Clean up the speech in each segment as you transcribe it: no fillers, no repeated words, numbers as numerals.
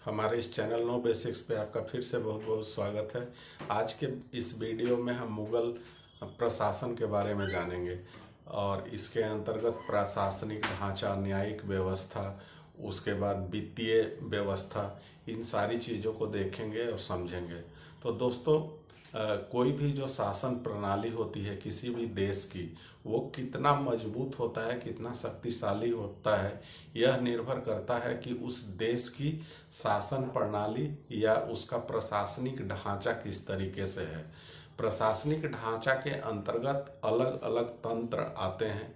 हमारे इस channel know basics पे आपका फिर से बहुत बहुत स्वागत है। आज के इस वीडियो में हम मुगल प्रशासन के बारे में जानेंगे और इसके अंतर्गत प्रशासनिक ढांचा, न्यायिक व्यवस्था, उसके बाद वित्तीय व्यवस्था, इन सारी चीज़ों को देखेंगे और समझेंगे। तो दोस्तों, कोई भी जो शासन प्रणाली होती है किसी भी देश की, वो कितना मजबूत होता है, कितना शक्तिशाली होता है, यह निर्भर करता है कि उस देश की शासन प्रणाली या उसका प्रशासनिक ढांचा किस तरीके से है। प्रशासनिक ढांचा के अंतर्गत अलग अलग तंत्र आते हैं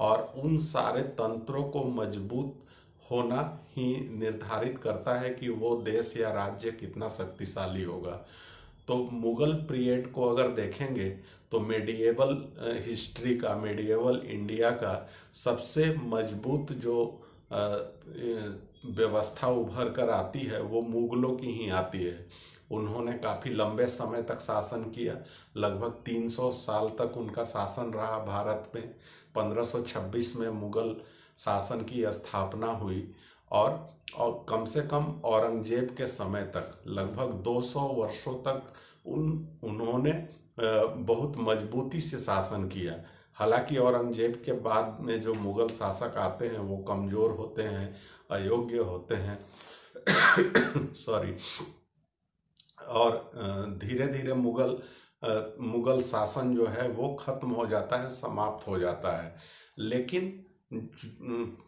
और उन सारे तंत्रों को मजबूत होना ही निर्धारित करता है कि वो देश या राज्य कितना शक्तिशाली होगा। तो मुगल पीरियड को अगर देखेंगे तो मेडिएवल हिस्ट्री का, मेडिएवल इंडिया का सबसे मजबूत जो व्यवस्था उभर कर आती है वो मुगलों की ही आती है। उन्होंने काफ़ी लंबे समय तक शासन किया, लगभग 300 साल तक उनका शासन रहा भारत में। 1526 में मुगल शासन की स्थापना हुई और कम से कम औरंगजेब के समय तक लगभग 200 वर्षों तक उन्होंने बहुत मजबूती से शासन किया। हालांकि औरंगजेब के बाद में जो मुगल शासक आते हैं वो कमज़ोर होते हैं, अयोग्य होते हैं सॉरी। और धीरे धीरे मुगल शासन जो है वो खत्म हो जाता है, समाप्त हो जाता है। लेकिन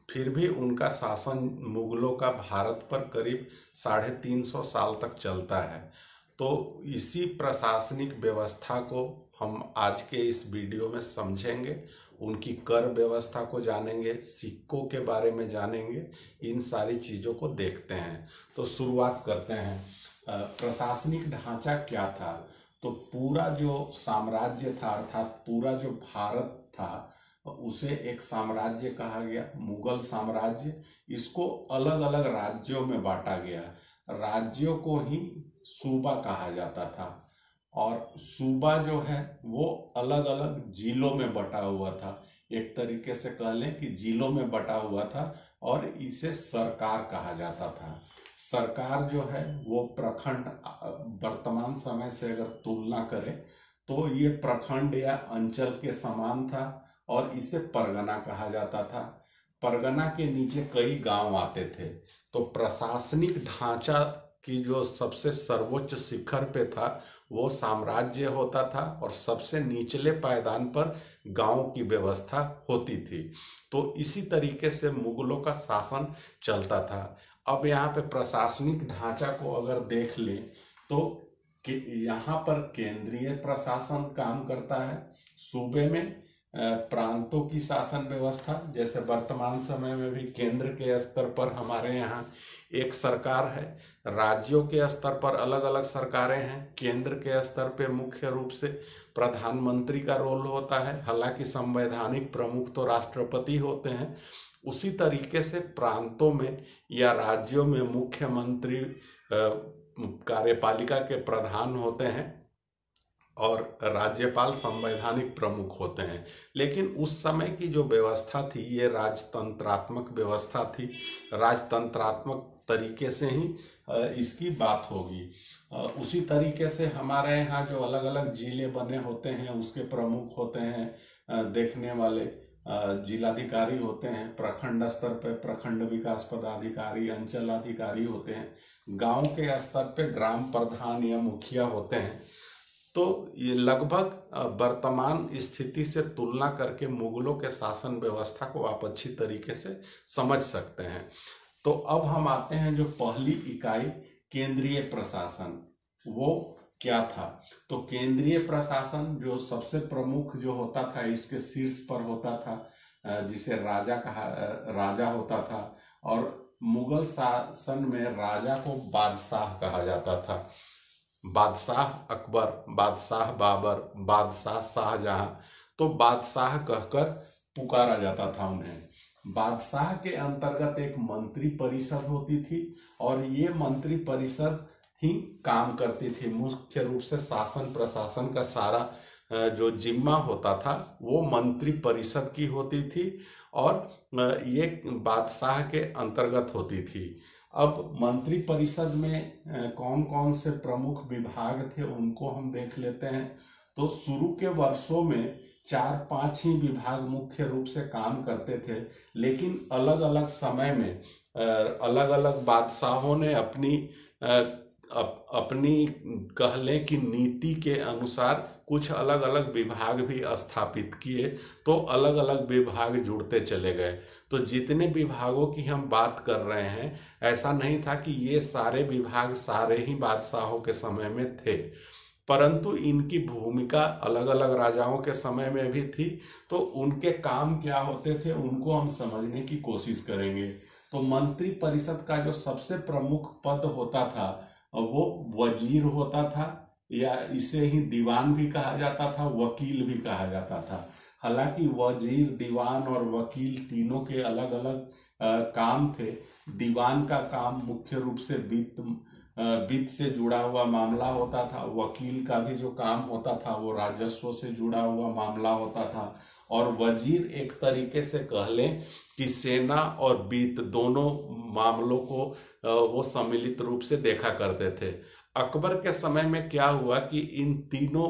फिर भी उनका शासन मुगलों का भारत पर करीब 350 साल तक चलता है। तो इसी प्रशासनिक व्यवस्था को हम आज के इस वीडियो में समझेंगे, उनकी कर व्यवस्था को जानेंगे, सिक्कों के बारे में जानेंगे, इन सारी चीज़ों को देखते हैं। तो शुरुआत करते हैं। प्रशासनिक ढांचा क्या था? तो पूरा जो साम्राज्य था, अर्थात पूरा जो भारत था, उसे एक साम्राज्य कहा गया, मुगल साम्राज्य। इसको अलग अलग राज्यों में बांटा गया। राज्यों को ही सूबा कहा जाता था और सूबा जो है वो अलग अलग जिलों में बटा हुआ था। एक तरीके से कह लें कि जिलों में बटा हुआ था और इसे सरकार कहा जाता था। सरकार जो है वो प्रखंड, वर्तमान समय से अगर तुलना करें तो ये प्रखंड या अंचल के समान था और इसे परगना कहा जाता था। परगना के नीचे कई गांव आते थे। तो प्रशासनिक ढांचा की जो सबसे सर्वोच्च शिखर पे था वो साम्राज्य होता था और सबसे निचले पायदान पर गांव की व्यवस्था होती थी। तो इसी तरीके से मुगलों का शासन चलता था। अब यहाँ पे प्रशासनिक ढांचा को अगर देख लें तो यहाँ पर केंद्रीय प्रशासन काम करता है। सूबे में प्रांतों की शासन व्यवस्था, जैसे वर्तमान समय में भी केंद्र के स्तर पर हमारे यहाँ एक सरकार है, राज्यों के स्तर पर अलग अलग सरकारें हैं। केंद्र के स्तर पे मुख्य रूप से प्रधानमंत्री का रोल होता है, हालांकि संवैधानिक प्रमुख तो राष्ट्रपति होते हैं। उसी तरीके से प्रांतों में या राज्यों में मुख्यमंत्री कार्यपालिका के प्रधान होते हैं और राज्यपाल संवैधानिक प्रमुख होते हैं। लेकिन उस समय की जो व्यवस्था थी ये राजतंत्रात्मक व्यवस्था थी। राजतंत्रात्मक तरीके से ही इसकी बात होगी। उसी तरीके से हमारे यहाँ जो अलग अलग जिले बने होते हैं उसके प्रमुख होते हैं देखने वाले, जिलाधिकारी होते हैं। प्रखंड स्तर पर प्रखंड विकास पदाधिकारी, अंचलाधिकारी होते हैं। गांव के स्तर पे ग्राम प्रधान या मुखिया होते हैं। तो ये लगभग वर्तमान स्थिति से तुलना करके मुगलों के शासन व्यवस्था को आप अच्छी तरीके से समझ सकते हैं। तो अब हम आते हैं जो पहली इकाई, केंद्रीय प्रशासन, वो क्या था। तो केंद्रीय प्रशासन जो सबसे प्रमुख जो होता था, इसके शीर्ष पर होता था, जिसे राजा होता था। और मुगल शासन में राजा को बादशाह कहा जाता था। बादशाह अकबर, बादशाह बाबर, बादशाह शाहजहां, तो बादशाह कहकर पुकारा जाता था उन्हें। बादशाह के अंतर्गत एक मंत्री परिषद होती थी और ये मंत्री परिषद ही काम करती थी। मुख्य रूप से शासन प्रशासन का सारा जो जिम्मा होता था वो मंत्री परिषद की होती थी और ये बादशाह के अंतर्गत होती थी। अब मंत्री परिषद में कौन कौन से प्रमुख विभाग थे उनको हम देख लेते हैं। तो शुरू के वर्षों में 4-5 ही विभाग मुख्य रूप से काम करते थे, लेकिन अलग अलग समय में अलग अलग बादशाहों ने अपनी कह लें कि नीति के अनुसार कुछ अलग अलग विभाग भी स्थापित किए, तो अलग अलग विभाग जुड़ते चले गए। तो जितने विभागों की हम बात कर रहे हैं, ऐसा नहीं था कि ये सारे विभाग सारे ही बादशाहों के समय में थे, परंतु इनकी भूमिका अलग अलग राजाओं के समय में भी थी। तो उनके काम क्या होते थे उनको हम समझने की कोशिश करेंगे। तो मंत्री परिषद का जो सबसे प्रमुख पद होता था वो वजीर होता था, या इसे ही दीवान भी कहा जाता था, वकील भी कहा जाता था। हालांकि वजीर, दीवान और वकील तीनों के अलग अलग काम थे। दीवान का काम मुख्य रूप से वित्त से जुड़ा हुआ मामला होता था। वकील का भी जो काम होता था वो राजस्व से जुड़ा हुआ मामला होता था। और वजीर एक तरीके से कह लें कि सेना और वित्त दोनों मामलों को वो सम्मिलित रूप से देखा करते थे। अकबर के समय में क्या हुआ कि इन तीनों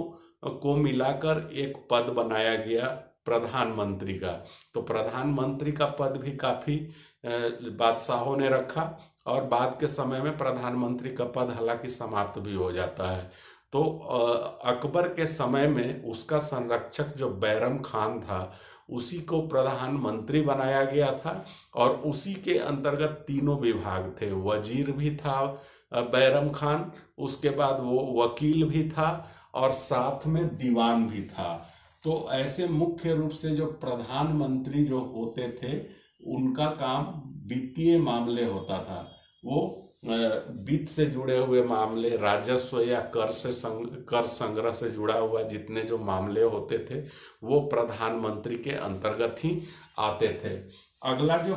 को मिलाकर एक पद बनाया गया प्रधानमंत्री का। तो प्रधानमंत्री का पद भी काफी बादशाहों ने रखा, और बाद के समय में प्रधानमंत्री का पद हालांकि समाप्त भी हो जाता है। तो अकबर के समय में उसका संरक्षक जो बैरम खान था उसी को प्रधानमंत्री बनाया गया था, और उसी के अंतर्गत तीनों विभाग थे। वजीर भी था बैरम खान, उसके बाद वो वकील भी था, और साथ में दीवान भी था। तो ऐसे मुख्य रूप से जो प्रधानमंत्री जो होते थे उनका काम वित्तीय मामले होता था। वो वित्त से जुड़े हुए मामले, राजस्व या कर संग्रह से जुड़ा हुआ जितने जो मामले होते थे वो प्रधानमंत्री के अंतर्गत ही आते थे। अगला जो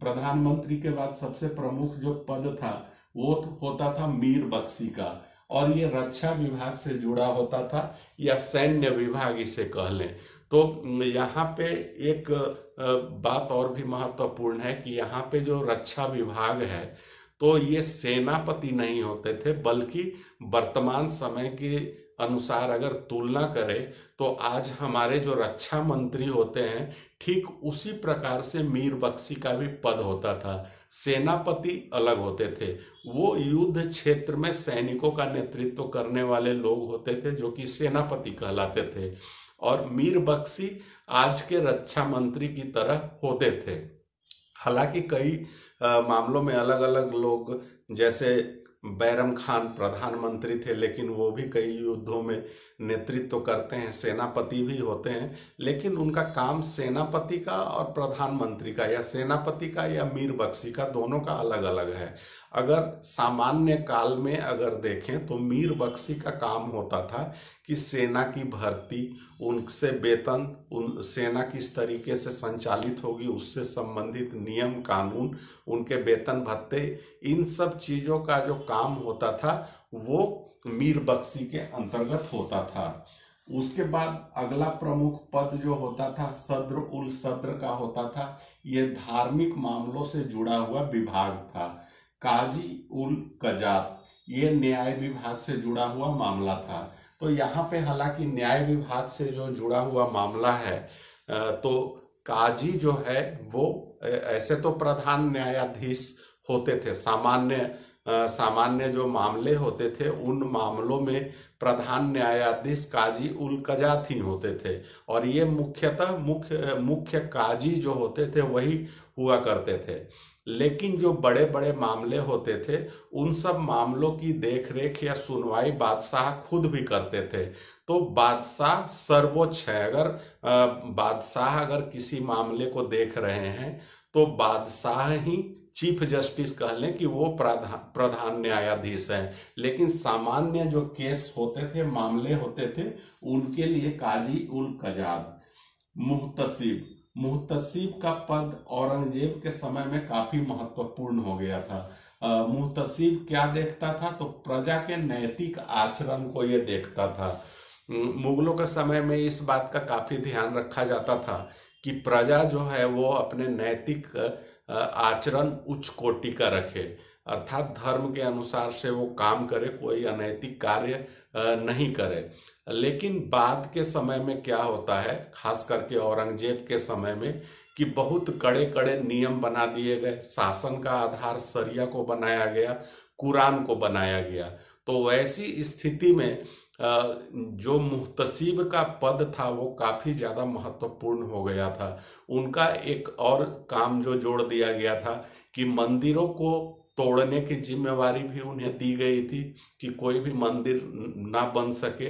प्रधानमंत्री के बाद सबसे प्रमुख जो पद था वो होता था मीर बख्शी का, और ये रक्षा विभाग से जुड़ा होता था, या सैन्य विभाग इसे कह लें। तो यहाँ पे एक बात और भी महत्वपूर्ण है कि यहाँ पे जो रक्षा विभाग है तो ये सेनापति नहीं होते थे, बल्कि वर्तमान समय के अनुसार अगर तुलना करें तो आज हमारे जो रक्षा मंत्री होते हैं ठीक उसी प्रकार से मीर बख्शी का भी पद होता था। सेनापति अलग होते थे, वो युद्ध क्षेत्र में सैनिकों का नेतृत्व करने वाले लोग होते थे जो कि सेनापति कहलाते थे, और मीर बख्शी आज के रक्षा मंत्री की तरह होते थे। हालांकि कई मामलों में अलग अलग लोग, जैसे बैरम खान प्रधानमंत्री थे लेकिन वो भी कई युद्धों में नेतृत्व करते हैं, सेनापति भी होते हैं, लेकिन उनका काम सेनापति का और प्रधानमंत्री का, या सेनापति का या मीर बख्शी का, दोनों का अलग अलग है। अगर सामान्य काल में अगर देखें तो मीर बख्शी का काम होता था कि सेना की भर्ती, उनसे वेतन, उन सेना किस तरीके से संचालित होगी उससे संबंधित नियम कानून, उनके वेतन भत्ते, इन सब चीज़ों का जो काम होता था वो मीर बख्शी के अंतर्गत होता था। उसके बाद अगला प्रमुख पद जो होता था सद्र उल सद्र का होता था। ये धार्मिक मामलों से जुड़ा हुआ विभाग था। काजी उल कजात, ये न्याय विभाग से जुड़ा हुआ मामला था। तो यहाँ पे हालांकि न्याय विभाग से जो जुड़ा हुआ मामला है, तो काजी जो है वो ऐसे तो प्रधान न्यायाधीश होते थे। सामान्य जो मामले होते थे उन मामलों में प्रधान न्यायाधीश काजी उल कजात ही होते थे, और ये मुख्यतः मुख्य काजी जो होते थे वही हुआ करते थे। लेकिन जो बड़े बड़े मामले होते थे उन सब मामलों की देखरेख या सुनवाई बादशाह खुद भी करते थे। तो बादशाह सर्वोच्च है। अगर बादशाह अगर किसी मामले को देख रहे हैं तो बादशाह ही चीफ जस्टिस कह लें कि वो प्रधान न्यायाधीश है। लेकिन सामान्य जो केस होते थे, मामले होते थे, उनके लिए काजी उल कजात। मुहतसिब का पद औरंगजेब के समय में काफी महत्वपूर्ण हो गया था। मुहतसिब क्या देखता था, तो प्रजा के नैतिक आचरण को ये देखता था। मुगलों के समय में इस बात का काफी ध्यान रखा जाता था कि प्रजा जो है वो अपने नैतिक आचरण उच्च कोटि का रखे, अर्थात धर्म के अनुसार से वो काम करे, कोई अनैतिक कार्य नहीं करे। लेकिन बाद के समय में क्या होता है, खास करके औरंगजेब के समय में, कि बहुत कड़े कड़े नियम बना दिए गए, शासन का आधार शरिया को बनाया गया, कुरान को बनाया गया। तो वैसी स्थिति में जो मुहतसिब का पद था वो काफी ज्यादा महत्वपूर्ण हो गया था। उनका एक और काम जो जोड़ दिया गया था कि मंदिरों को तोड़ने की जिम्मेवारी भी उन्हें दी गई थी, कि कोई भी मंदिर ना बन सके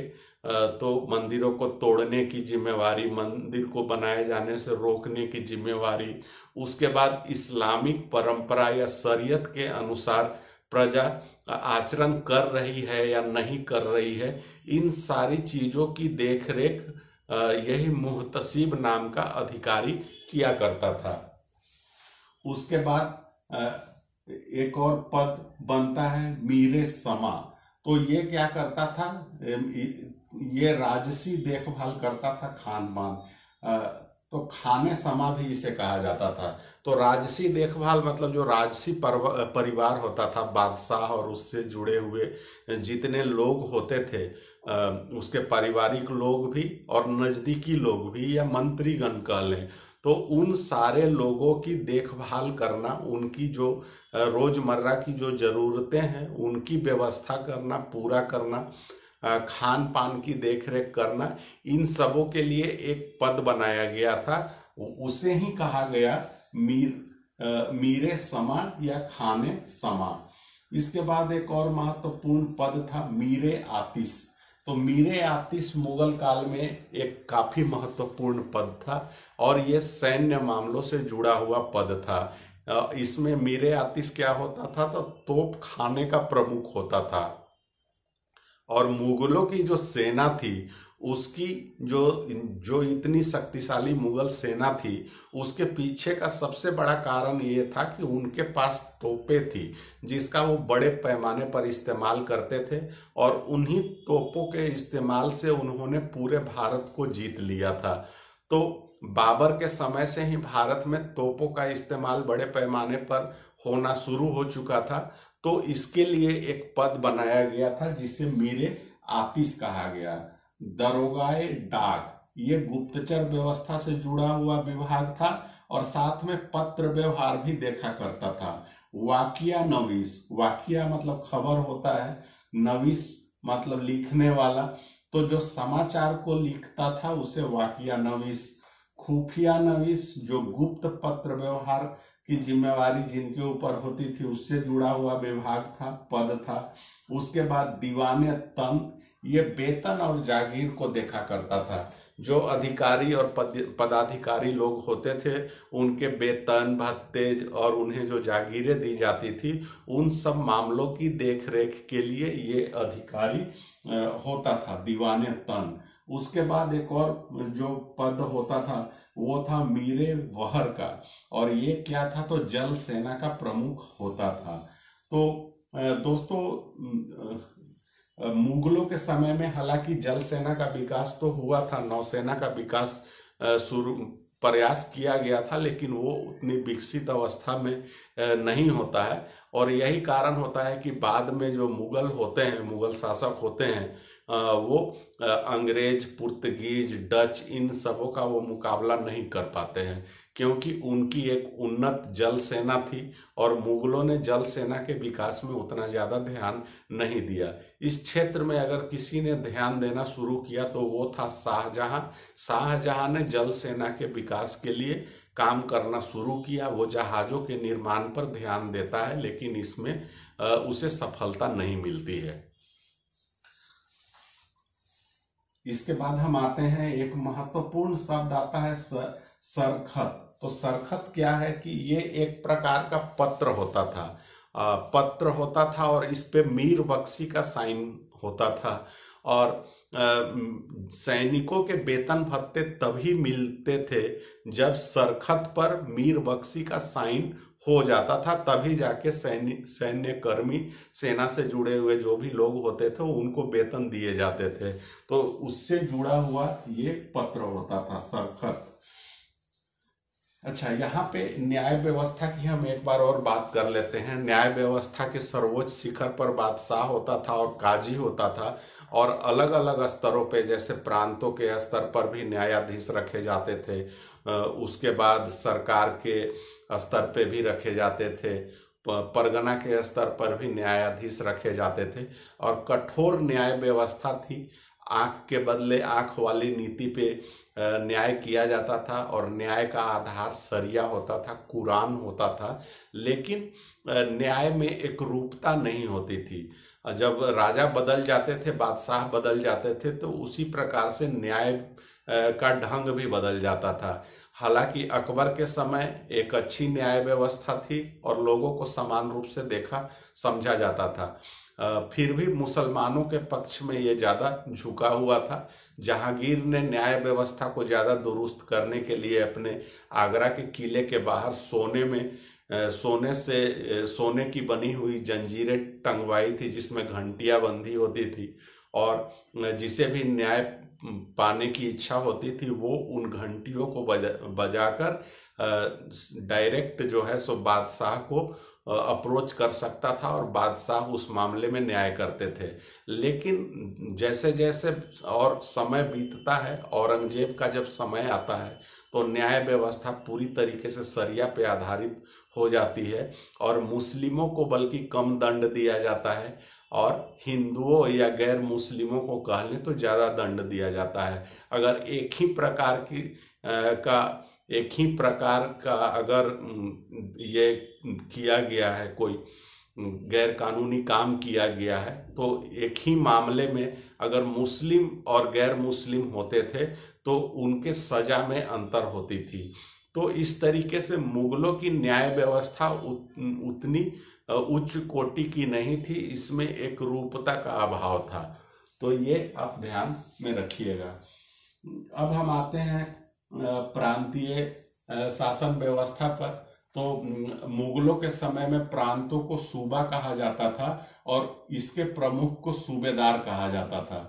तो मंदिरों को तोड़ने की जिम्मेवारी, मंदिर को बनाए जाने से रोकने की जिम्मेवारी। उसके बाद इस्लामिक परंपरा या शरीयत के अनुसार प्रजा आचरण कर रही है या नहीं कर रही है, इन सारी चीजों की देखरेख यही मुहतसिब नाम का अधिकारी किया करता था। उसके बाद एक और पद बनता है मीरे समा। तो ये क्या करता था, ये राजसी देखभाल करता था, खान पान, तो खाने समा भी इसे कहा जाता था। तो राजसी देखभाल मतलब जो राजसी परिवार होता था, बादशाह और उससे जुड़े हुए जितने लोग होते थे, उसके पारिवारिक लोग भी और नजदीकी लोग भी या मंत्रीगण कह लें, तो उन सारे लोगों की देखभाल करना, उनकी जो रोजमर्रा की जो जरूरतें हैं उनकी व्यवस्था करना, पूरा करना, खान पान की देखरेख करना, इन सबों के लिए एक पद बनाया गया था। उसे ही कहा गया मीरे समा या खाने समा। इसके बाद एक और महत्वपूर्ण पद था मीरे आतिश। तो मीरे आतिश मुगल काल में एक काफी महत्वपूर्ण पद था और ये सैन्य मामलों से जुड़ा हुआ पद था। इसमें मीरे आतिश क्या होता था, तो तोप खाने का प्रमुख होता था। और मुगलों की जो सेना थी उसकी जो इतनी शक्तिशाली मुगल सेना थी, उसके पीछे का सबसे बड़ा कारण ये था कि उनके पास तोपें थी जिसका वो बड़े पैमाने पर इस्तेमाल करते थे, और उन्हीं तोपों के इस्तेमाल से उन्होंने पूरे भारत को जीत लिया था। तो बाबर के समय से ही भारत में तोपों का इस्तेमाल बड़े पैमाने पर होना शुरू हो चुका था। तो इसके लिए एक पद बनाया गया था जिसे मीरे आतिश कहा गया। दरोगाए डाक, ये गुप्तचर व्यवस्था से जुड़ा हुआ विभाग था और साथ में पत्र व्यवहार भी देखा करता था। वाकिया नवीस, वाकिया मतलब खबर होता है, नवीस मतलब लिखने वाला, तो जो समाचार को लिखता था उसे वाकिया नवीस। खुफिया नवीस, जो गुप्त पत्र व्यवहार की जिम्मेवारी जिनके ऊपर होती थी उससे जुड़ा हुआ विभाग था, पद था। उसके बाद दीवाने तन, ये वेतन और जागीर को देखा करता था। जो अधिकारी और पदाधिकारी लोग होते थे उनके वेतन भत्ते और उन्हें जो जागीरें दी जाती थी, उन सब मामलों की देखरेख के लिए ये अधिकारी होता था, दीवाने तन। उसके बाद एक और जो पद होता था वो था मीरे वहर का, और ये क्या था, तो जल सेना का प्रमुख होता था। तो दोस्तों, मुगलों के समय में हालांकि जल सेना का विकास तो हुआ था, नौसेना का विकास शुरू प्रयास किया गया था, लेकिन वो उतनी विकसित अवस्था में नहीं होता है। और यही कारण होता है कि बाद में जो मुगल होते हैं, मुगल शासक होते हैं, वो अंग्रेज, पुर्तगीज, डच, इन सबों का वो मुकाबला नहीं कर पाते हैं, क्योंकि उनकी एक उन्नत जल सेना थी और मुगलों ने जल सेना के विकास में उतना ज़्यादा ध्यान नहीं दिया। इस क्षेत्र में अगर किसी ने ध्यान देना शुरू किया तो वो था शाहजहां। शाहजहां ने जल सेना के विकास के लिए काम करना शुरू किया। वो जहाज़ों के निर्माण पर ध्यान देता है, लेकिन इसमें उसे सफलता नहीं मिलती है। इसके बाद हम आते हैं, एक महत्वपूर्ण शब्द आता है सरखत। तो सरखत क्या है कि ये एक प्रकार का पत्र होता था, और इस पे मीर बख्शी का साइन होता था। और सैनिकों के वेतन भत्ते तभी मिलते थे जब सरखत पर मीर बख्शी का साइन हो जाता था, तभी जाके सैन्य कर्मी, सेना से जुड़े हुए जो भी लोग होते थे उनको वेतन दिए जाते थे। तो उससे जुड़ा हुआ ये पत्र होता था, सरखत। अच्छा, यहाँ पे न्याय व्यवस्था की हम एक बार और बात कर लेते हैं। न्याय व्यवस्था के सर्वोच्च शिखर पर बादशाह होता था और काजी होता था, और अलग अलग स्तरों पे जैसे प्रांतों के स्तर पर भी न्यायाधीश रखे जाते थे। उसके बाद सरकार के स्तर पे भी रखे जाते थे, परगना के स्तर पर भी न्यायाधीश रखे जाते थे, और कठोर न्याय व्यवस्था थी। आंख के बदले आंख वाली नीति पे न्याय किया जाता था, और न्याय का आधार शरिया होता था, कुरान होता था। लेकिन न्याय में एक रूपता नहीं होती थी। जब राजा बदल जाते थे, बादशाह बदल जाते थे, तो उसी प्रकार से न्याय का ढंग भी बदल जाता था। हालांकि अकबर के समय एक अच्छी न्याय व्यवस्था थी और लोगों को समान रूप से देखा समझा जाता था। फिर भी मुसलमानों के पक्ष में ये ज़्यादा झुका हुआ था। जहांगीर ने न्याय व्यवस्था को ज़्यादा दुरुस्त करने के लिए अपने आगरा के किले के बाहर सोने की बनी हुई जंजीरें टंगवाई थी, जिसमें घंटियां बंधी होती थी, और जिसे भी न्याय पाने की इच्छा होती थी वो उन घंटियों को बजाकर डायरेक्ट जो है सो बादशाह को अप्रोच कर सकता था, और बादशाह उस मामले में न्याय करते थे। लेकिन जैसे जैसे और समय बीतता है, औरंगजेब का जब समय आता है, तो न्याय व्यवस्था पूरी तरीके से शरिया पे आधारित हो जाती है, और मुस्लिमों को बल्कि कम दंड दिया जाता है, और हिंदुओं या गैर मुस्लिमों को कह लें तो ज़्यादा दंड दिया जाता है। अगर एक ही प्रकार का अगर ये किया गया है, कोई गैर कानूनी काम किया गया है, तो एक ही मामले में अगर मुस्लिम और गैर मुस्लिम होते थे तो उनके सजा में अंतर होती थी। तो इस तरीके से मुगलों की न्याय व्यवस्था उतनी उच्च कोटि की नहीं थी, इसमें एक रूपता का अभाव था। तो ये आप ध्यान में रखिएगा। अब हम आते हैं प्रांतीय शासन व्यवस्था पर। तो मुगलों के समय में प्रांतों को सूबा कहा जाता था, और इसके प्रमुख को सूबेदार कहा जाता था।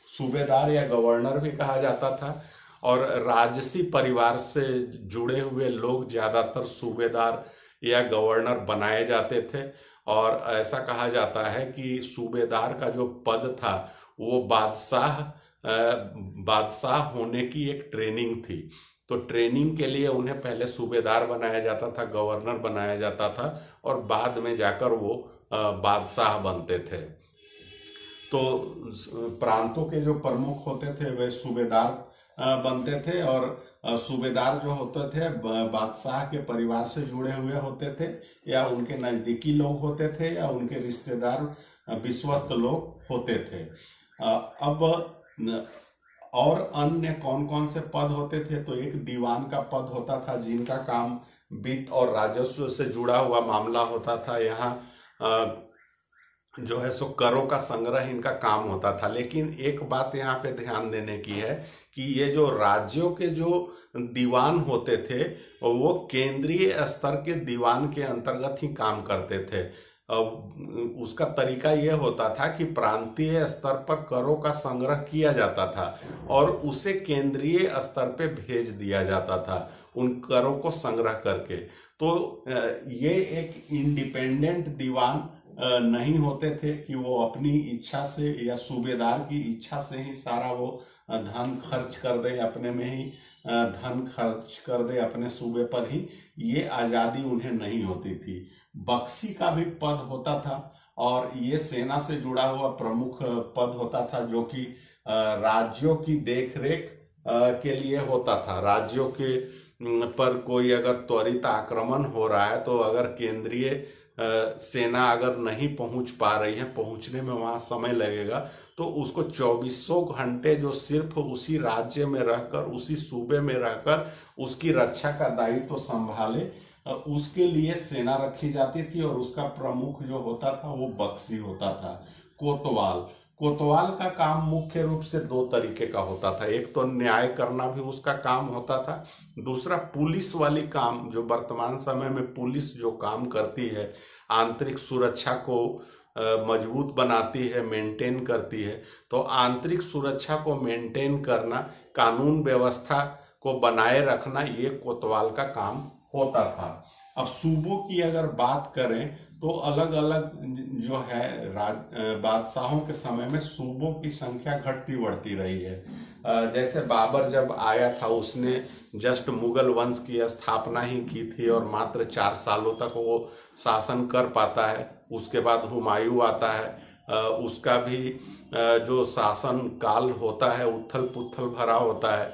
सूबेदार या गवर्नर भी कहा जाता था, और राजसी परिवार से जुड़े हुए लोग ज्यादातर सूबेदार या गवर्नर बनाए जाते थे। और ऐसा कहा जाता है कि सूबेदार का जो पद था वो बादशाह होने की एक ट्रेनिंग थी। तो ट्रेनिंग के लिए उन्हें पहले सूबेदार बनाया जाता था, गवर्नर बनाया जाता था, और बाद में जाकर वो बादशाह बनते थे। तो प्रांतों के जो प्रमुख होते थे वे सूबेदार बनते थे, और सूबेदार जो होते थे बादशाह के परिवार से जुड़े हुए होते थे, या उनके नजदीकी लोग होते थे, या उनके रिश्तेदार विश्वस्त लोग होते थे। अब और अन्य कौन कौन से पद होते थे? तो एक दीवान का पद होता था, जिनका काम वित्त और राजस्व से जुड़ा हुआ मामला होता था। यहाँ जो है सो करों का संग्रह इनका काम होता था। लेकिन एक बात यहाँ पे ध्यान देने की है कि ये जो राज्यों के जो दीवान होते थे वो केंद्रीय स्तर के दीवान के अंतर्गत ही काम करते थे। उसका तरीका यह होता था कि प्रांतीय स्तर पर करों का संग्रह किया जाता था और उसे केंद्रीय स्तर पे भेज दिया जाता था उन करों को संग्रह करके। तो ये एक इंडिपेंडेंट दीवान नहीं होते थे कि वो अपनी इच्छा से या सूबेदार की इच्छा से ही सारा वो धन खर्च कर दे, अपने में ही धन खर्च कर दे अपने सूबे पर ही। ये आज़ादी उन्हें नहीं होती थी। बख्शी का भी पद होता था और ये सेना से जुड़ा हुआ प्रमुख पद होता था, जो कि राज्यों की देखरेख के लिए होता था। राज्यों के पर कोई अगर त्वरित आक्रमण हो रहा है तो अगर केंद्रीय सेना अगर नहीं पहुंच पा रही है, पहुंचने में वहां समय लगेगा, तो उसको 2400 घंटे जो सिर्फ उसी राज्य में रहकर, उसी सूबे में रहकर उसकी रक्षा का दायित्व तो संभाले, उसके लिए सेना रखी जाती थी। और उसका प्रमुख जो होता था वो बख्शी होता था। कोतवाल का काम मुख्य रूप से दो तरीके का होता था। एक तो न्याय करना भी उसका काम होता था, दूसरा पुलिस वाली काम, जो वर्तमान समय में पुलिस जो काम करती है, आंतरिक सुरक्षा को मजबूत बनाती है, मेंटेन करती है। तो आंतरिक सुरक्षा को मेंटेन करना, कानून व्यवस्था को बनाए रखना ये कोतवाल का काम होता था। अब सूबों की अगर बात करें तो अलग अलग जो है बादशाहों के समय में सूबों की संख्या घटती बढ़ती रही है। जैसे बाबर जब आया था उसने जस्ट मुगल वंश की स्थापना ही की थी और मात्र 4 सालों तक वो शासन कर पाता है। उसके बाद हुमायूं आता है, उसका भी जो शासन काल होता है उथल पुथल भरा होता है,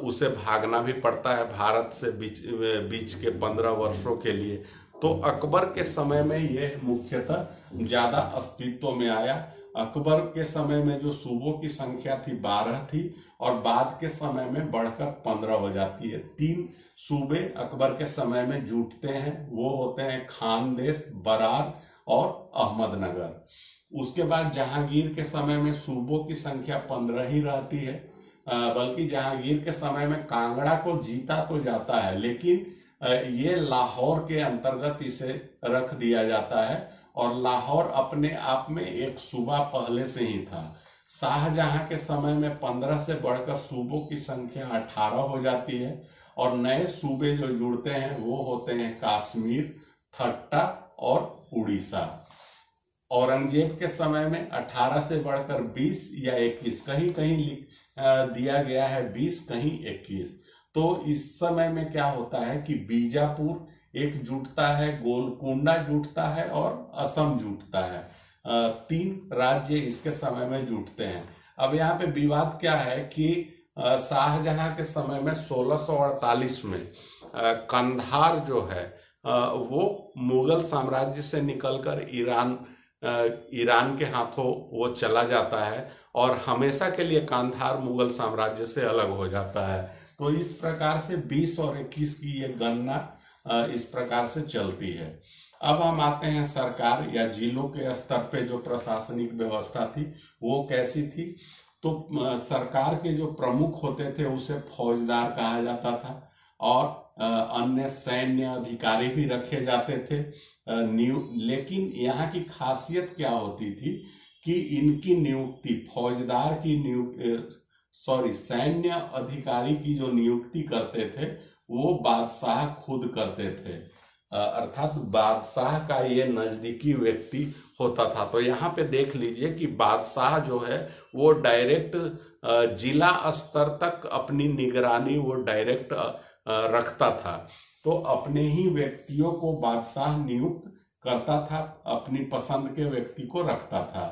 उसे भागना भी पड़ता है भारत से बीच के 15 वर्षों के लिए। तो अकबर के समय में यह मुख्यतः ज्यादा अस्तित्व में आया। अकबर के समय में जो सूबों की संख्या थी 12 थी और बाद के समय में बढ़कर 15 हो जाती है। 3 सूबे अकबर के समय में जुटते हैं, वो होते हैं खानदेश, बरार और अहमदनगर। उसके बाद जहांगीर के समय में सूबों की संख्या 15 ही रहती है, बल्कि जहांगीर के समय में कांगड़ा को जीता तो जाता है लेकिन ये लाहौर के अंतर्गत इसे रख दिया जाता है और लाहौर अपने आप में एक सूबा पहले से ही था। शाहजहां के समय में 15 से बढ़कर सूबों की संख्या 18 हो जाती है और नए सूबे जो जुड़ते हैं वो होते हैं कश्मीर, थट्टा और उड़ीसा। औरंगजेब के समय में 18 से बढ़कर 20 या 21, कहीं कहीं दिया गया है 20, कहीं 21। तो इस समय में क्या होता है कि बीजापुर एक जुटता है, गोलकुंडा जुटता है और असम जुटता है। 3 राज्य इसके समय में जुटते हैं। अब यहाँ पे विवाद क्या है कि शाहजहां के समय में 1648 में कंधार जो है वो मुगल साम्राज्य से निकलकर ईरान के हाथों वो चला जाता है और हमेशा के लिए कंधार मुगल साम्राज्य से अलग हो जाता है। तो इस प्रकार से 20 और 21 की ये गणना इस प्रकार से चलती है। अब हम आते हैं सरकार या जिलों के स्तर पे जो प्रशासनिक व्यवस्था थी वो कैसी थी। तो सरकार के जो प्रमुख होते थे उसे फौजदार कहा जाता था और अन्य सैन्य अधिकारी भी रखे जाते थे। लेकिन यहाँ की खासियत क्या होती थी कि इनकी नियुक्ति फौजदार की सैन्य अधिकारी की जो नियुक्ति करते थे वो बादशाह खुद करते थे, अर्थात बादशाह का ये नजदीकी व्यक्ति होता था। तो यहाँ पे देख लीजिए कि बादशाह जो है वो डायरेक्ट जिला स्तर तक अपनी निगरानी वो डायरेक्ट रखता था। तो अपने ही व्यक्तियों को बादशाह नियुक्त करता था, अपनी पसंद के व्यक्ति को रखता था।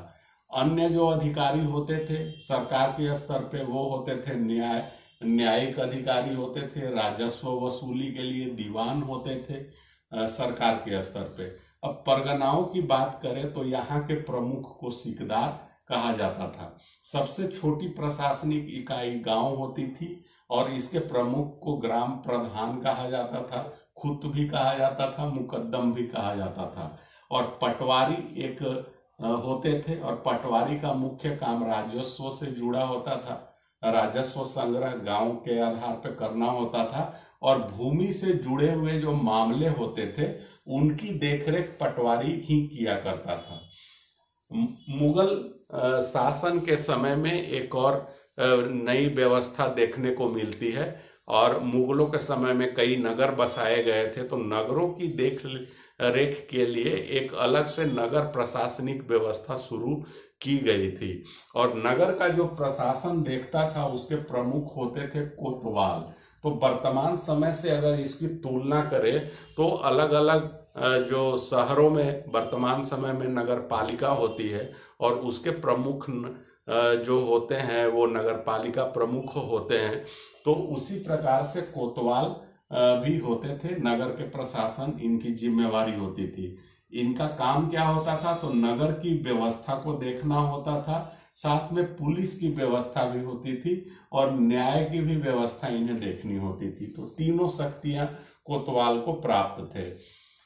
अन्य जो अधिकारी होते थे सरकार के स्तर पे वो होते थे न्यायिक अधिकारी होते थे, राजस्व वसूली के लिए दीवान होते थे सरकार के स्तर पे। अब परगनाओं की बात करें तो यहाँ के प्रमुख को सिकदार कहा जाता था। सबसे छोटी प्रशासनिक इकाई गांव होती थी और इसके प्रमुख को ग्राम प्रधान कहा जाता था, खुत भी कहा जाता था, मुकद्दम भी कहा जाता था। और पटवारी एक होते थे और पटवारी का मुख्य काम राजस्व से जुड़ा होता था। राजस्व संग्रह गांव के आधार पर करना होता था और भूमि से जुड़े हुए जो मामले होते थे उनकी देखरेख पटवारी ही किया करता था। मुगल शासन के समय में एक और नई व्यवस्था देखने को मिलती है और मुगलों के समय में कई नगर बसाए गए थे। तो नगरों की देख रेख के लिए एक अलग से नगर प्रशासनिक व्यवस्था शुरू की गई थी और नगर का जो प्रशासन देखता था उसके प्रमुख होते थे कोतवाल। तो वर्तमान समय से अगर इसकी तुलना करें तो अलग अलग जो शहरों में वर्तमान समय में नगर पालिका होती है और उसके प्रमुख जो होते हैं वो नगर पालिका प्रमुख होते हैं। तो उसी प्रकार से कोतवाल भी होते थे, नगर के प्रशासन इनकी जिम्मेवारी होती थी। इनका काम क्या होता था तो नगर की व्यवस्था को देखना होता था, साथ में पुलिस की व्यवस्था भी होती थी और न्याय की भी व्यवस्था इन्हें देखनी होती थी। तो तीनों शक्तियां कोतवाल को प्राप्त थे।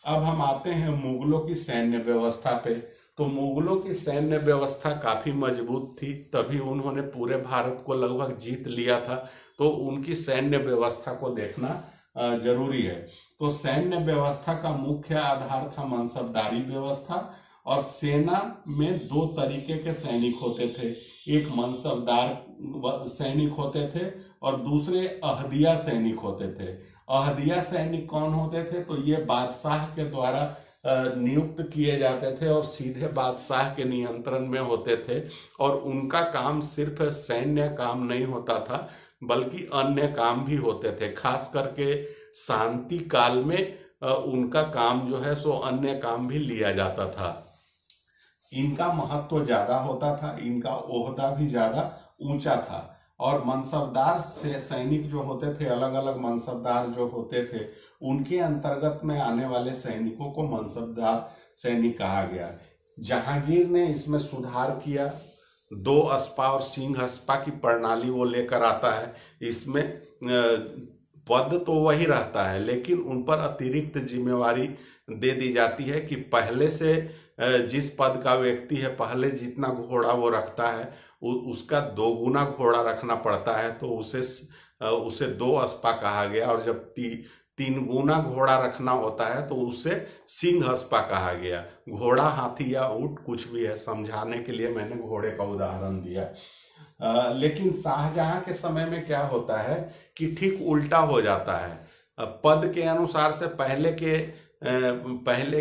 अब हम आते हैं मुगलों की सैन्य व्यवस्था पे। तो मुगलों की सैन्य व्यवस्था काफी मजबूत थी, तभी उन्होंने पूरे भारत को लगभग जीत लिया था। तो उनकी सैन्य व्यवस्था को देखना जरूरी है। तो सैन्य व्यवस्था का मुख्य आधार था मनसबदारी व्यवस्था और सेना में 2 तरीके के सैनिक होते थे। एक मनसबदार सैनिक होते थे और दूसरे अहदिया सैनिक होते थे। अहदिया सैनिक कौन होते थे? तो ये बादशाह के द्वारा नियुक्त किए जाते थे और सीधे बादशाह के नियंत्रण में होते थे, और उनका काम सिर्फ सैन्य काम नहीं होता था बल्कि अन्य काम भी होते थे। खास करके शांति काल में उनका काम जो है सो अन्य काम भी लिया जाता था। इनका महत्व ज्यादा होता था, इनका ओहदा भी ज्यादा ऊंचा था। और मनसबदार से सैनिक जो होते थे, अलग अलग मनसबदार जो होते थे, उनके अंतर्गत में आने वाले सैनिकों को मनसबदार सैनिक कहा गया। जहांगीर ने इसमें सुधार किया, 2 अस्पा और सिंह अस्पा की प्रणाली वो लेकर आता है। इसमें पद तो वही रहता है, लेकिन उन पर अतिरिक्त जिम्मेवारी दे दी जाती है कि पहले से जिस पद का व्यक्ति है, पहले जितना घोड़ा वो रखता है उसका 2 गुना घोड़ा रखना पड़ता है, तो उसे 2 अस्पा कहा गया। और जब 3 गुना घोड़ा रखना होता है तो उसे सिंह अस्पा कहा गया। घोड़ा, हाथी या ऊंट कुछ भी है, समझाने के लिए मैंने घोड़े का उदाहरण दिया। लेकिन शाहजहां के समय में क्या होता है कि ठीक उल्टा हो जाता है। पद के अनुसार से पहले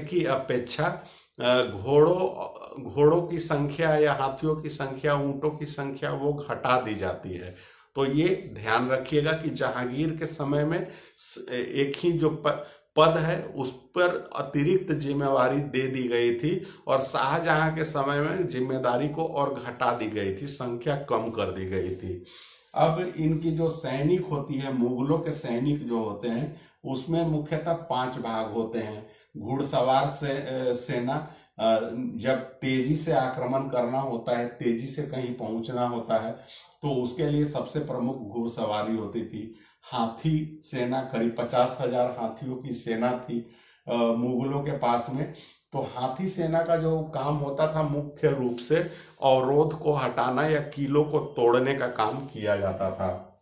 की अपेक्षा घोड़ों की संख्या या हाथियों की संख्या, ऊंटों की संख्या वो घटा दी जाती है। तो ये ध्यान रखिएगा कि जहांगीर के समय में एक ही जो पद है उस पर अतिरिक्त जिम्मेवारी दे दी गई थी, और शाहजहां के समय में जिम्मेदारी को और घटा दी गई थी, संख्या कम कर दी गई थी। अब इनकी जो सैनिक होती है, मुगलों के सैनिक जो होते हैं, उसमें मुख्यतः 5 भाग होते हैं। घुड़सवार सेना, जब तेजी से आक्रमण करना होता है, तेजी से कहीं पहुंचना होता है, तो उसके लिए सबसे प्रमुख घुड़सवारी होती थी। हाथी सेना, करीब 50,000 हाथियों की सेना थी मुगलों के पास में। तो हाथी सेना का जो काम होता था, मुख्य रूप से अवरोध को हटाना या किलों को तोड़ने का काम किया जाता था।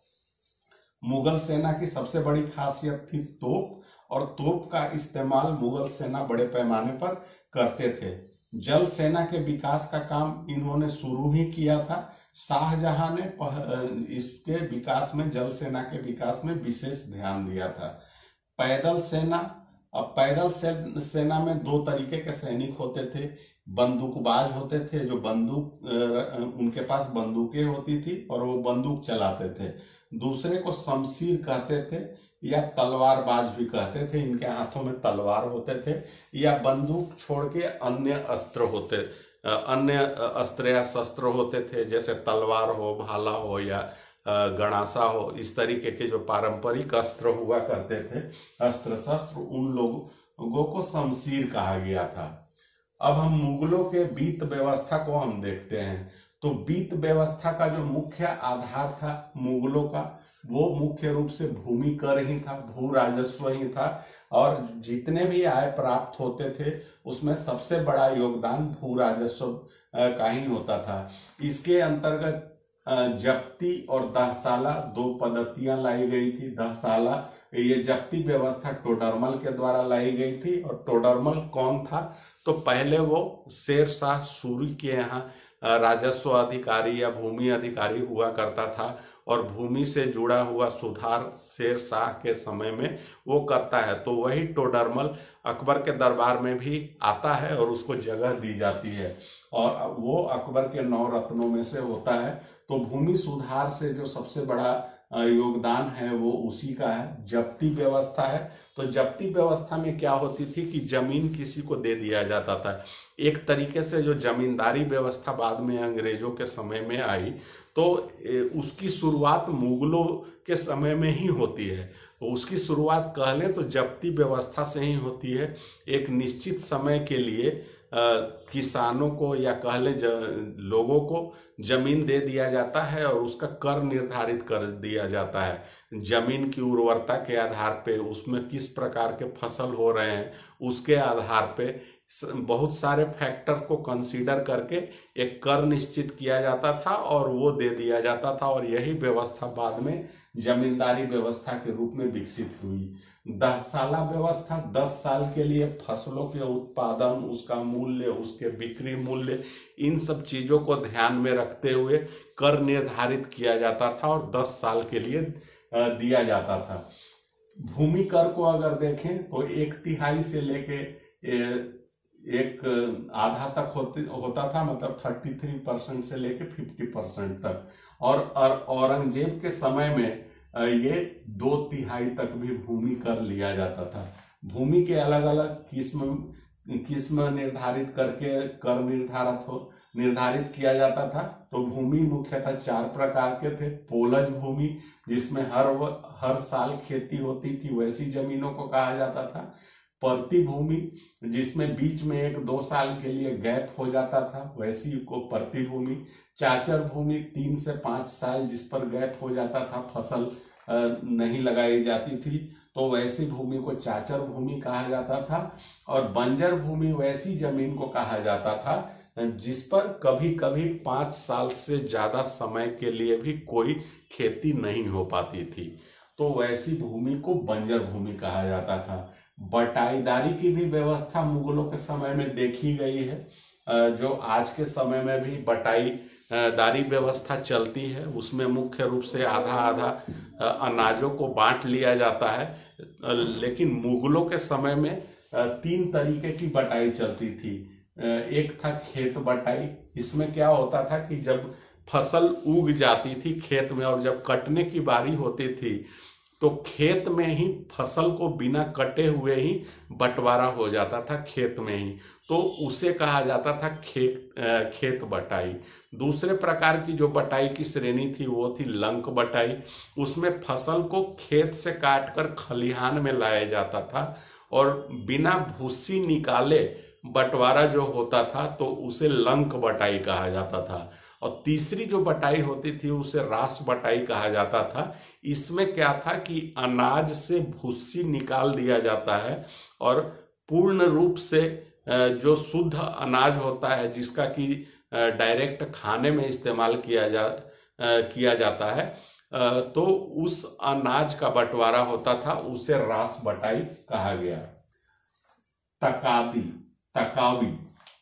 मुगल सेना की सबसे बड़ी खासियत थी तोप, और तोप का इस्तेमाल मुगल सेना बड़े पैमाने पर करते थे। जल सेना के विकास का काम इन्होंने शुरू ही किया था। शाहजहां ने इसके विकास में, जल सेना के विकास में विशेष ध्यान दिया था। पैदल सेना, अब पैदल सेना में 2 तरीके के सैनिक होते थे। बंदूकबाज होते थे, जो उनके पास बंदूकें होती थी और वो बंदूक चलाते थे। दूसरे को शमशीर कहते थे या तलवारबाज भी कहते थे, इनके हाथों में तलवार होते थे, या बंदूक छोड़ के अन्य अस्त्र या शस्त्र होते थे, जैसे तलवार हो, भाला हो या गणासा हो। इस तरीके के जो पारंपरिक अस्त्र हुआ करते थे, अस्त्र शस्त्र, उन लोगों को शमशीर कहा गया था। अब हम मुगलों के वित्त व्यवस्था को हम देखते हैं। तो वित्त व्यवस्था का जो मुख्य आधार था मुगलों का, वो मुख्य रूप से भूमि कर ही था, भू राजस्व ही था। और जितने भी आय प्राप्त होते थे उसमें सबसे बड़ा योगदान भू राजस्व का ही होता था। इसके अंतर्गत जप्ती और दहसाला 2 पद्धतियां लाई गई थी। दहसाला, ये जप्ती व्यवस्था टोडरमल के द्वारा लाई गई थी। और टोडरमल कौन था? तो पहले वो शेर शाह सूरी के यहाँ राजस्व अधिकारी या भूमि अधिकारी हुआ करता था, और भूमि से जुड़ा हुआ सुधार शेर शाह के समय में वो करता है। तो वही टोडरमल अकबर के दरबार में भी आता है और उसको जगह दी जाती है, और वो अकबर के 9 रत्नों में से होता है। तो भूमि सुधार से जो सबसे बड़ा योगदान है वो उसी का है। जप्ती व्यवस्था है, तो जप्ती व्यवस्था में क्या होती थी कि जमीन किसी को दे दिया जाता था। एक तरीके से जो जमींदारी व्यवस्था बाद में अंग्रेजों के समय में आई, तो उसकी शुरुआत मुगलों के समय में ही होती है। उसकी शुरुआत कह लें तो जप्ती व्यवस्था से ही होती है। एक निश्चित समय के लिए किसानों को या कह लें लोगों को जमीन दे दिया जाता है और उसका कर निर्धारित कर दिया जाता है। जमीन की उर्वरता के आधार पे, उसमें किस प्रकार के फसल हो रहे हैं उसके आधार पे बहुत सारे फैक्टर को कंसीडर करके एक कर निश्चित किया जाता था और वो दे दिया जाता था, और यही व्यवस्था बाद में जमींदारी व्यवस्था के रूप में विकसित हुई। 10 साला व्यवस्था 10 साल के लिए फसलों के उत्पादन, उसका मूल्य, उसके बिक्री मूल्य, इन सब चीजों को ध्यान में रखते हुए कर निर्धारित किया जाता था और 10 साल के लिए दिया जाता था। भूमि कर को अगर देखें तो 1/3 से लेके एक आधा तक होता था, मतलब 33% से लेके 50% तक, और औरंगजेब के समय में ये 2/3 तक भी भूमि कर लिया जाता था। भूमि के अलग अलग किस्म निर्धारित करके कर निर्धारित किया जाता था। तो भूमि मुख्यतः 4 प्रकार के थे। पोलज भूमि, जिसमें हर साल खेती होती थी, वैसी जमीनों को कहा जाता था। परती भूमि, जिसमें बीच में 1-2 साल के लिए गैप हो जाता था, वैसी को परती भूमि। चाचर भूमि 3 से 5 साल जिस पर गैप हो जाता था, फसल नहीं लगाई जाती थी, तो वैसी भूमि को चाचर भूमि कहा जाता था। और बंजर भूमि वैसी जमीन को कहा जाता था जिस पर कभी कभी 5 साल से ज्यादा समय के लिए भी कोई खेती नहीं हो पाती थी, तो वैसी भूमि को बंजर भूमि कहा जाता था। बटाईदारी की भी व्यवस्था मुगलों के समय में देखी गई है, जो आज के समय में भी बटाईदारी व्यवस्था चलती है। उसमें मुख्य रूप से आधा आधा अनाजों को बांट लिया जाता है। लेकिन मुगलों के समय में 3 तरीके की बटाई चलती थी। एक था खेत बटाई। इसमें क्या होता था कि जब फसल उग जाती थी खेत में और जब कटने की बारी होती थी, तो खेत में ही फसल को बिना कटे हुए ही बंटवारा हो जाता था, खेत में ही, तो उसे कहा जाता था खेत बटाई। दूसरे प्रकार की जो बटाई की श्रेणी थी वो थी लंक बटाई। उसमें फसल को खेत से काटकर खलिहान में लाया जाता था और बिना भूसी निकाले बंटवारा जो होता था, तो उसे लंक बटाई कहा जाता था। और तीसरी जो बटाई होती थी उसे रास बटाई कहा जाता था। इसमें क्या था कि अनाज से भूसी निकाल दिया जाता है और पूर्ण रूप से जो शुद्ध अनाज होता है, जिसका कि डायरेक्ट खाने में इस्तेमाल किया जाता है, तो उस अनाज का बंटवारा होता था, उसे रास बटाई कहा गया।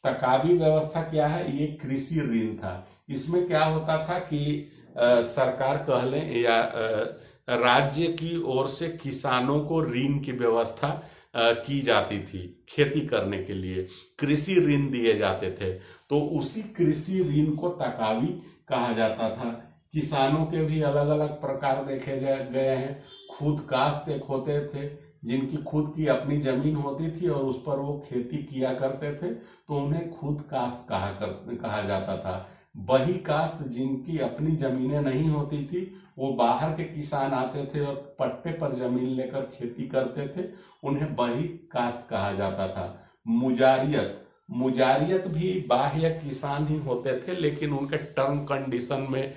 तकावी व्यवस्था क्या है? ये कृषि ऋण था। इसमें क्या होता था कि सरकार कह लें या राज्य की ओर से किसानों को ऋण की व्यवस्था की जाती थी। खेती करने के लिए कृषि ऋण दिए जाते थे, तो उसी कृषि ऋण को तकावी कहा जाता था। किसानों के भी अलग अलग प्रकार देखे गए हैं। खुद काश्त एक होते थे, जिनकी खुद की अपनी जमीन होती थी और उस पर वो खेती किया करते थे, तो उन्हें खुद काश्त कहा जाता था। बही काश्त, जिनकी अपनी जमीनें नहीं होती थी, वो बाहर के किसान आते थे और पट्टे पर जमीन लेकर खेती करते थे, उन्हें बही काश्त कहा जाता था। मुजारियत भी बाह्य किसान ही होते थे, लेकिन उनके टर्म कंडीशन में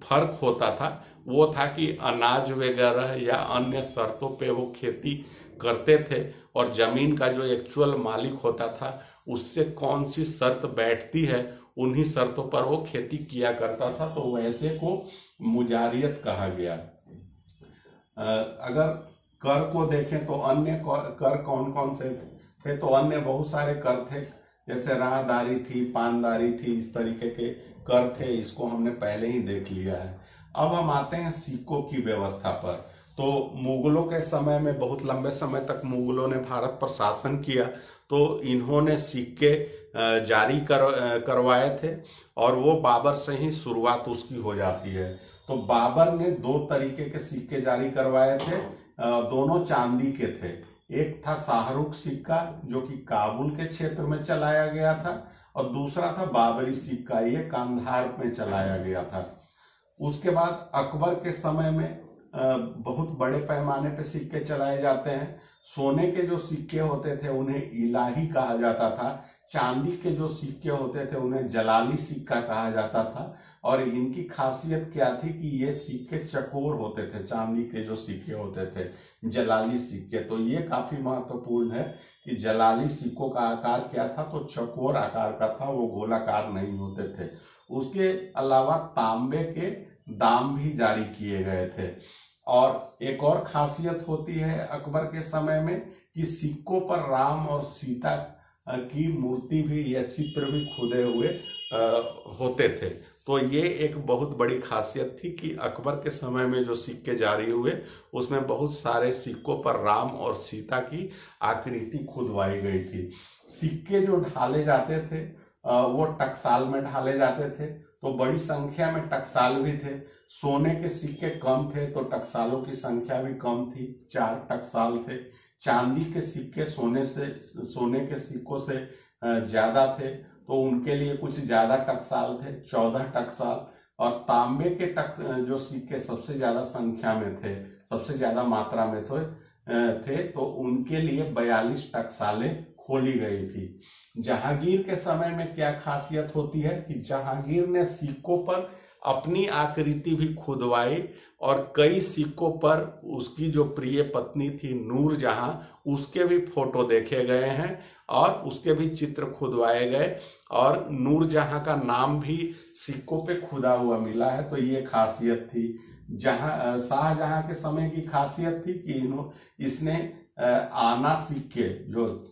फर्क होता था। वो था कि अनाज वगैरह या अन्य शर्तों पे वो खेती करते थे और जमीन का जो एक्चुअल मालिक होता था उससे कौन सी शर्त बैठती है, उन्हीं शर्तों पर वो खेती किया करता था, तो वैसे को मुजारियत कहा गया। अगर कर को देखें तो अन्य कर कौन कौन से थे? तो अन्य बहुत सारे कर थे, जैसे राहदारी थी, पानदारी थी, इस तरीके के कर थे। इसको हमने पहले ही देख लिया है। अब हम आते हैं सिक्कों की व्यवस्था पर। तो मुगलों के समय में बहुत लंबे समय तक मुगलों ने भारत पर शासन किया, तो इन्होंने सिक्के जारी करवाए थे और वो बाबर से ही शुरुआत उसकी हो जाती है। तो बाबर ने 2 तरीके के सिक्के जारी करवाए थे, दोनों चांदी के थे। एक था शाहरुख सिक्का, जो कि काबुल के क्षेत्र में चलाया गया था, और दूसरा था बाबरी सिक्का, ये कांधार में चलाया गया था। उसके बाद अकबर के समय में बहुत बड़े पैमाने पे सिक्के चलाए जाते हैं। सोने के जो सिक्के होते थे उन्हें इलाही कहा जाता था। चांदी के जो सिक्के होते थे उन्हें जलाली सिक्का कहा जाता था। और इनकी खासियत क्या थी कि ये सिक्के चकोर होते थे, चांदी के जो सिक्के होते थे जलाली सिक्के। तो ये काफी महत्वपूर्ण है कि जलाली सिक्कों का आकार क्या था, तो चकोर आकार का था, वो गोलाकार नहीं होते थे। उसके अलावा तांबे के दाम भी जारी किए गए थे। और एक और खासियत होती है अकबर के समय में कि सिक्कों पर राम और सीता की मूर्ति भी या चित्र भी खुदे हुए होते थे। तो ये एक बहुत बड़ी खासियत थी कि अकबर के समय में जो सिक्के जारी हुए उसमें बहुत सारे सिक्कों पर राम और सीता की आकृति खुदवाई गई थी। सिक्के जो ढाले जाते थे वो टकसाल में ढाले जाते थे, तो बड़ी संख्या में टकसाल भी थे। सोने के सिक्के कम थे तो टकसालों की संख्या भी कम थी, 4 टकसाल थे। चांदी के सिक्के सोने के सिक्कों से ज्यादा थे, तो उनके लिए कुछ ज्यादा टकसाल थे, 14 टकसाल। और तांबे के जो सिक्के सबसे ज्यादा संख्या में थे, सबसे ज्यादा मात्रा में थे, तो उनके लिए 42 टकसालें खोली गई थी। जहांगीर के समय में क्या खासियत होती है कि जहांगीर ने सिक्कों पर अपनी आकृति भी खुदवाई और कई सिक्कों पर उसकी जो प्रिय पत्नी थी नूरजहां, उसके भी फोटो देखे गए हैं और उसके भी चित्र खुदवाए गए और नूरजहां का नाम भी सिक्कों पे खुदा हुआ मिला है। तो ये खासियत थी। शाहजहां के समय की खासियत थी कि इसने आना सिक्के, जो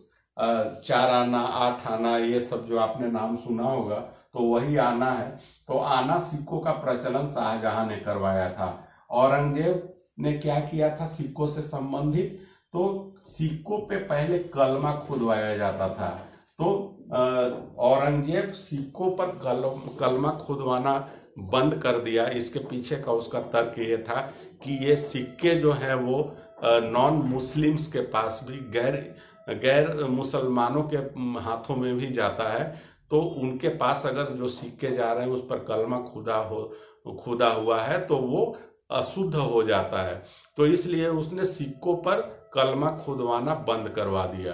4 आना 8 आना ये सब जो आपने नाम सुना होगा, तो वही आना है। तो आना सिक्कों का प्रचलन शाहजहां ने करवाया था। औरंगजेब ने क्या किया था सिक्कों से संबंधित, तो सिक्कों पे पहले कलमा खुदवाया जाता था। तो औरंगजेब सिक्कों पर कलमा खुदवाना बंद कर दिया। इसके पीछे का उसका तर्क ये था कि ये सिक्के जो हैं वो नॉन मुस्लिम्स के पास भी, गैर मुसलमानों के हाथों में भी जाता है, तो उनके पास अगर जो सिक्के जा रहे हैं उस पर कलमा खुदा हुआ है तो वो अशुद्ध हो जाता है। तो इसलिए उसने सिक्कों पर कलमा खुदवाना बंद करवा दिया।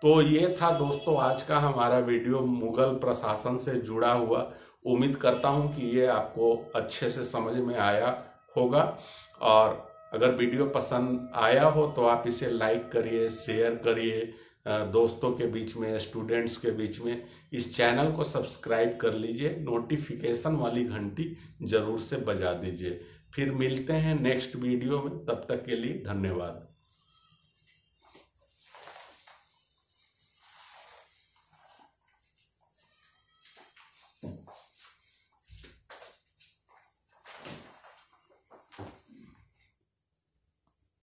तो ये था दोस्तों आज का हमारा वीडियो मुगल प्रशासन से जुड़ा हुआ। उम्मीद करता हूं कि ये आपको अच्छे से समझ में आया होगा, और अगर वीडियो पसंद आया हो तो आप इसे लाइक करिए, शेयर करिए दोस्तों के बीच में, स्टूडेंट्स के बीच में। इस चैनल को सब्सक्राइब कर लीजिए, नोटिफिकेशन वाली घंटी जरूर से बजा दीजिए। फिर मिलते हैं नेक्स्ट वीडियो में, तब तक के लिए धन्यवाद।